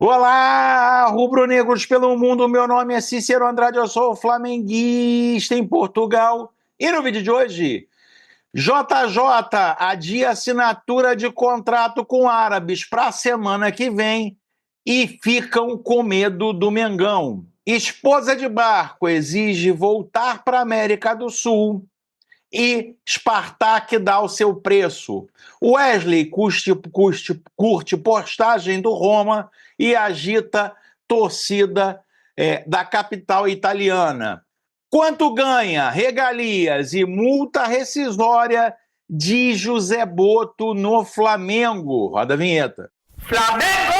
Olá, rubro-negros pelo mundo. Meu nome é Cícero Andrade, eu sou flamenguista em Portugal. E no vídeo de hoje, JJ adia assinatura de contrato com árabes para a semana que vem e ficam com medo do Mengão. Esposa de Barco exige voltar para a América do Sul e Spartak dá o seu preço. Wesley curte postagem do Roma e agita torcida da capital italiana. Quanto ganha regalias e multa rescisória de José Boto no Flamengo? Roda a vinheta. Flamengo!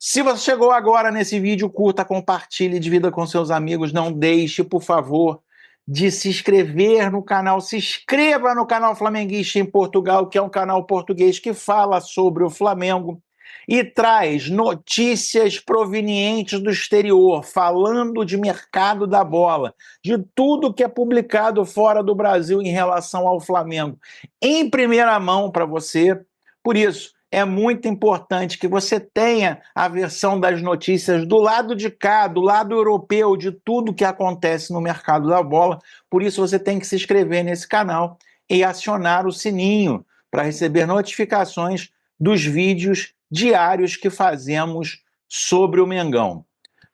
Se você chegou agora nesse vídeo, curta, compartilhe, divida com seus amigos. Não deixe, por favor, de se inscrever no canal. Se inscreva no canal Flamenguista em Portugal, que é um canal português que fala sobre o Flamengo e traz notícias provenientes do exterior, falando de mercado da bola, de tudo que é publicado fora do Brasil em relação ao Flamengo, em primeira mão para você. Por isso, é muito importante que você tenha a versão das notícias do lado de cá, do lado europeu, de tudo que acontece no mercado da bola. Por isso, você tem que se inscrever nesse canal e acionar o sininho para receber notificações dos vídeos diários que fazemos sobre o Mengão.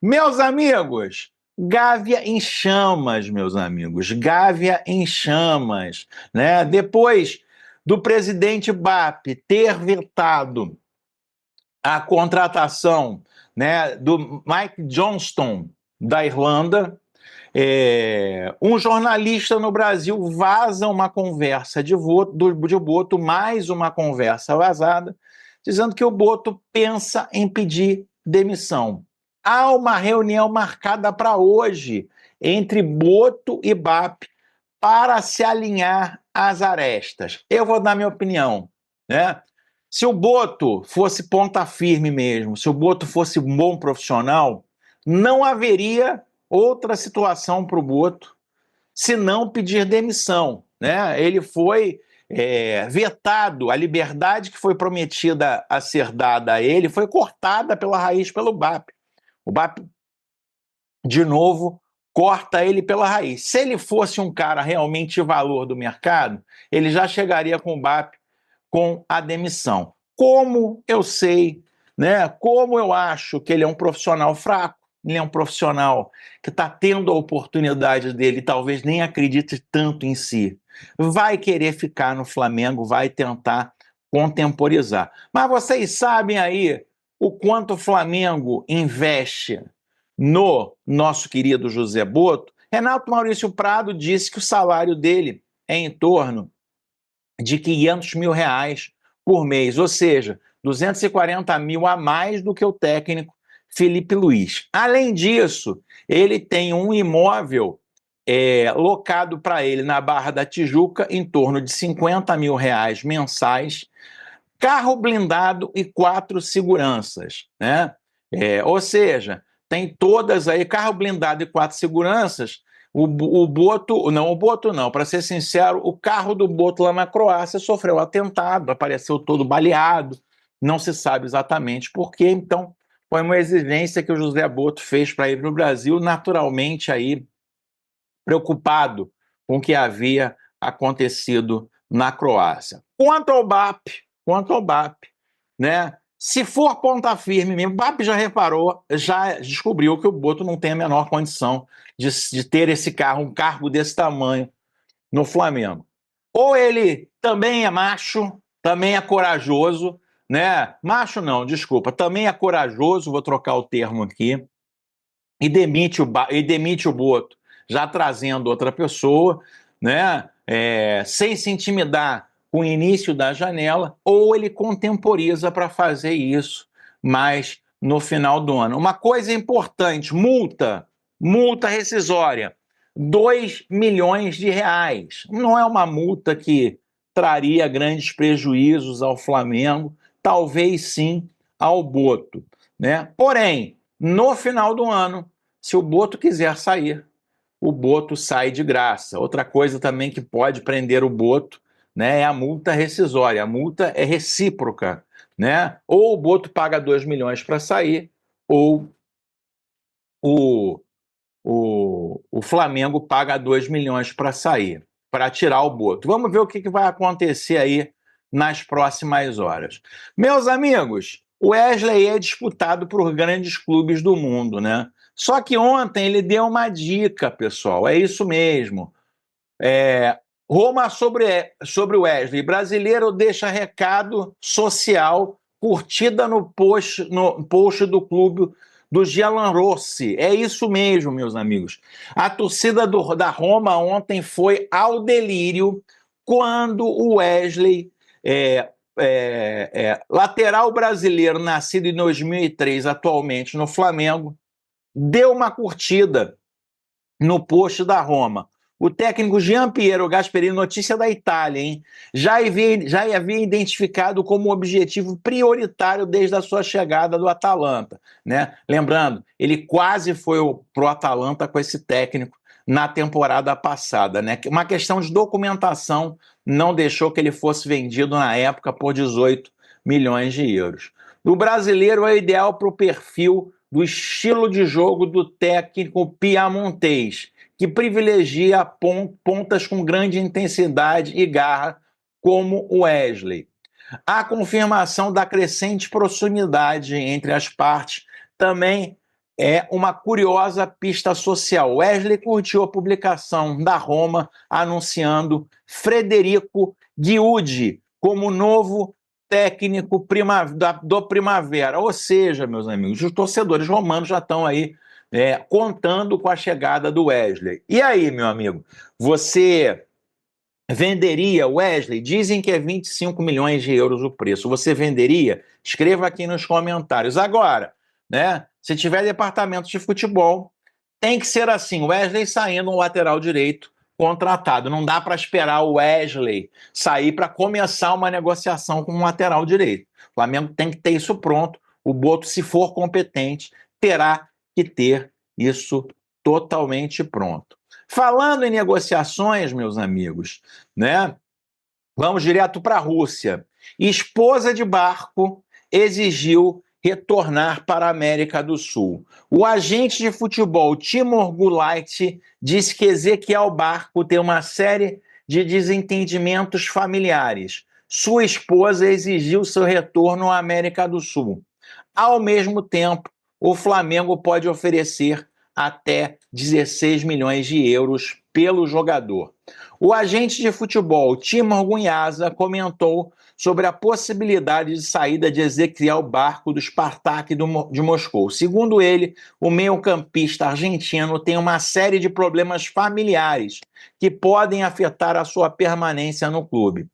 Meus amigos, Gávea em chamas, meus amigos, Gávea em chamas, né? Depois do presidente BAP ter vetado a contratação, né, do Mike Johnston da Irlanda, um jornalista no Brasil vaza uma conversa de Boto, mais uma conversa vazada, dizendo que o Boto pensa em pedir demissão. Há uma reunião marcada para hoje entre Boto e BAP para se alinhar às arestas. Eu vou dar minha opinião, né? Se o Boto fosse ponta firme mesmo, se o Boto fosse um bom profissional, não haveria outra situação para o Boto se não pedir demissão, né? Ele foi vetado, a liberdade que foi prometida a ser dada a ele foi cortada pela raiz pelo BAP. O BAP, de novo, corta ele pela raiz. Se ele fosse um cara realmente de valor do mercado, ele já chegaria com o BAP com a demissão. Como eu sei, né? Como eu acho que ele é um profissional fraco, ele é um profissional que está tendo a oportunidade dele, talvez nem acredite tanto em si, vai querer ficar no Flamengo, vai tentar contemporizar. Mas vocês sabem aí o quanto o Flamengo investe no nosso querido José Boto? Renato Maurício Prado disse que o salário dele é em torno de R$ 500 mil por mês, ou seja, 240 mil a mais do que o técnico Felipe Luiz. Além disso, ele tem um imóvel locado para ele na Barra da Tijuca em torno de R$ 50 mil mensais, carro blindado e 4 seguranças, né? Ou seja, tem todas aí, carro blindado e 4 seguranças. O Boto não, para ser sincero, o carro do Boto lá na Croácia sofreu atentado, apareceu todo baleado, não se sabe exatamente por quê, então foi uma exigência que o José Boto fez para ir no Brasil, naturalmente aí preocupado com o que havia acontecido na Croácia. Quanto ao BAP, né? Se for ponta firme mesmo, o BAP já reparou, já descobriu que o Boto não tem a menor condição de ter esse carro, um cargo desse tamanho no Flamengo. Ou ele também é macho, também é corajoso, né? Macho não, desculpa, também é corajoso, vou trocar o termo aqui, e demite o Boto, já trazendo outra pessoa, né? Sem se intimidar com o início da janela, ou ele contemporiza para fazer isso, mas no final do ano. Uma coisa importante, multa rescisória, R$ 2 milhões. Não é uma multa que traria grandes prejuízos ao Flamengo, talvez sim ao Boto, né? Porém, no final do ano, se o Boto quiser sair, o Boto sai de graça. Outra coisa também que pode prender o Boto, né, é a multa rescisória. A multa é recíproca. né? Ou o Boto paga 2 milhões para sair, ou o, o Flamengo paga 2 milhões para sair, para tirar o Boto. Vamos ver o que vai acontecer aí nas próximas horas. Meus amigos, o Wesley é disputado por grandes clubes do mundo, né? Só que ontem ele deu uma dica, pessoal, é isso mesmo. Roma sobre Wesley. Brasileiro deixa recado social, curtida no post do clube do Gianluigi. É isso mesmo, meus amigos. A torcida da Roma ontem foi ao delírio quando o Wesley, lateral brasileiro, nascido em 2003, atualmente no Flamengo, deu uma curtida no post da Roma. O técnico Gian Piero Gasperini, notícia da Itália, hein? Já havia identificado como objetivo prioritário desde a sua chegada do Atalanta, né? Lembrando, ele quase foi pro Atalanta com esse técnico na temporada passada, né? Uma questão de documentação não deixou que ele fosse vendido na época por 18 milhões de euros. O brasileiro é ideal para o perfil do estilo de jogo do técnico piamontês, que privilegia pontas com grande intensidade e garra, como o Wesley. A confirmação da crescente proximidade entre as partes também é uma curiosa pista social. Wesley curtiu a publicação da Roma anunciando Frederico Guiudi como novo técnico do Primavera. Ou seja, meus amigos, os torcedores romanos já estão aí contando com a chegada do Wesley. E aí, meu amigo, você venderia Wesley? Dizem que é 25 milhões de euros o preço. Você venderia? Escreva aqui nos comentários. Agora, né? Se tiver departamento de futebol, tem que ser assim: Wesley saindo no lateral direito contratado. Não dá para esperar o Wesley sair para começar uma negociação com um lateral direito. O Flamengo tem que ter isso pronto. O Boto, se for competente, terá que ter isso totalmente pronto. Falando em negociações, meus amigos, né? Vamos direto para a Rússia. Esposa de Barco exigiu retornar para a América do Sul. O agente de futebol Timur Gulait disse que Ezequiel Barco tem uma série de desentendimentos familiares. Sua esposa exigiu seu retorno à América do Sul. Ao mesmo tempo, o Flamengo pode oferecer até 16 milhões de euros pelo jogador. O agente de futebol Timur Gunhaza comentou sobre a possibilidade de saída de Ezequiel Barco do Spartak de Moscou. Segundo ele, o meio-campista argentino tem uma série de problemas familiares que podem afetar a sua permanência no clube.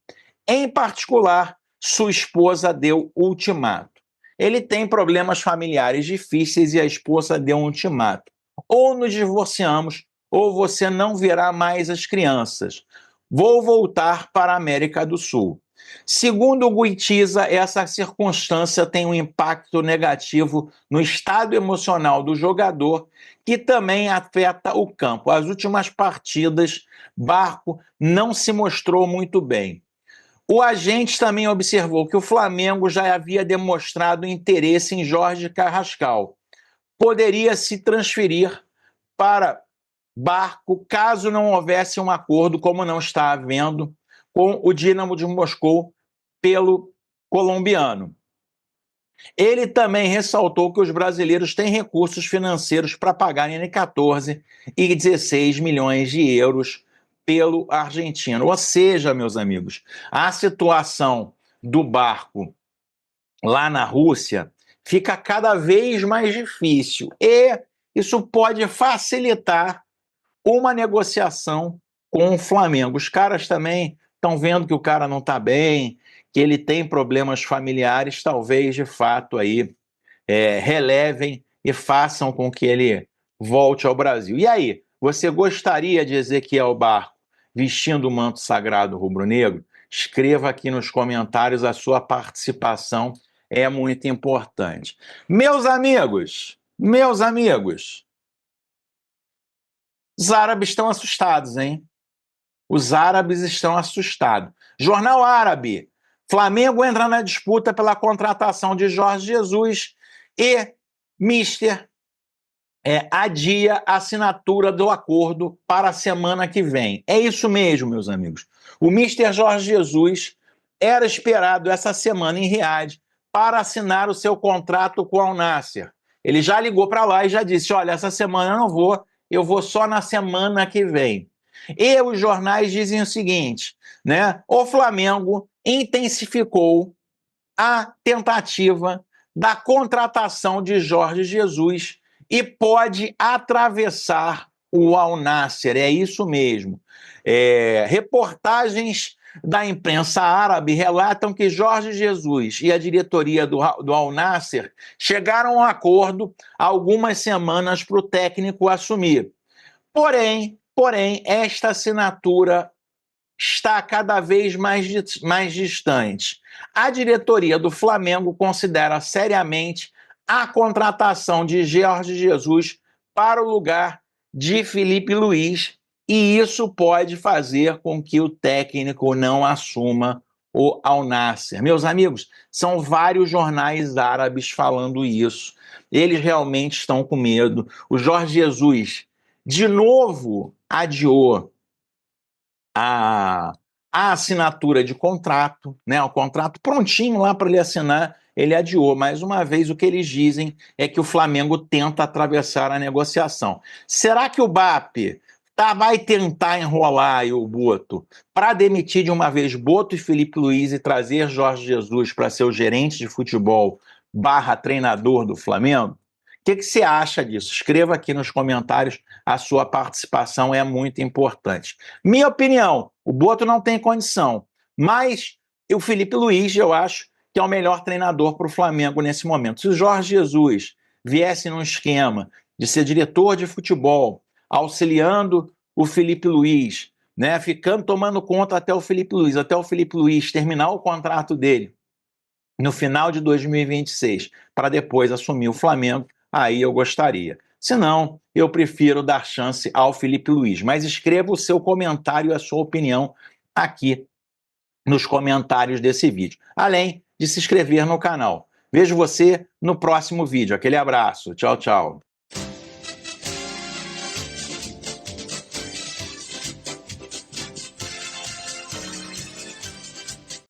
Em particular, sua esposa deu ultimato. Ele tem problemas familiares difíceis e a esposa deu um ultimato. Ou nos divorciamos, ou você não verá mais as crianças. Vou voltar para a América do Sul. Segundo o Guitiza, essa circunstância tem um impacto negativo no estado emocional do jogador, que também afeta o campo. As últimas partidas, Barco não se mostrou muito bem. O agente também observou que o Flamengo já havia demonstrado interesse em Jorge Carrascal. Poderia se transferir para Barco caso não houvesse um acordo, como não está havendo, com o Dínamo de Moscou pelo colombiano. Ele também ressaltou que os brasileiros têm recursos financeiros para pagar entre 14 e 16 milhões de euros pelo argentino. Ou seja, meus amigos, a situação do Barco lá na Rússia fica cada vez mais difícil e isso pode facilitar uma negociação com o Flamengo. Os caras também estão vendo que o cara não está bem, que ele tem problemas familiares, talvez de fato aí relevem e façam com que ele volte ao Brasil. E aí, você gostaria de Ezequiel Barco vestindo o manto sagrado rubro-negro? Escreva aqui nos comentários, a sua participação é muito importante. Meus amigos, os árabes estão assustados, hein? Os árabes estão assustados. Jornal Árabe. Flamengo entra na disputa pela contratação de Jorge Jesus e Mister adia a assinatura do acordo para a semana que vem. É isso mesmo, meus amigos. O Mister Jorge Jesus era esperado essa semana em Riad para assinar o seu contrato com o Al Nassr. Ele já ligou para lá e já disse, olha, essa semana eu não vou, eu vou só na semana que vem. E os jornais dizem o seguinte, né? O Flamengo intensificou a tentativa da contratação de Jorge Jesus e pode atravessar o Al Nassr, é isso mesmo. Reportagens da imprensa árabe relatam que Jorge Jesus e a diretoria do Al Nassr chegaram a um acordo há algumas semanas para o técnico assumir. Porém, esta assinatura está cada vez mais distante. A diretoria do Flamengo considera seriamente a contratação de Jorge Jesus para o lugar de Felipe Luiz, e isso pode fazer com que o técnico não assuma o Al Nassr. Meus amigos, são vários jornais árabes falando isso. Eles realmente estão com medo. O Jorge Jesus, de novo, adiou a assinatura de contrato, né, o contrato prontinho lá para ele assinar, ele adiou. Mais uma vez, o que eles dizem é que o Flamengo tenta atravessar a negociação. Será que o BAP vai tentar enrolar aí o Boto para demitir de uma vez Boto e Felipe Luiz e trazer Jorge Jesus para ser o gerente de futebol / treinador do Flamengo? O que você acha disso? Escreva aqui nos comentários, a sua participação é muito importante. Minha opinião, o Boto não tem condição, mas o Felipe Luiz, eu acho que é o melhor treinador para o Flamengo nesse momento. Se o Jorge Jesus viesse num esquema de ser diretor de futebol, auxiliando o Felipe Luiz, né, tomando conta até o Felipe Luiz terminar o contrato dele no final de 2026, para depois assumir o Flamengo, aí eu gostaria. Se não, eu prefiro dar chance ao Felipe Luiz. Mas escreva o seu comentário e a sua opinião aqui nos comentários desse vídeo, além de se inscrever no canal. Vejo você no próximo vídeo. Aquele abraço. Tchau, tchau.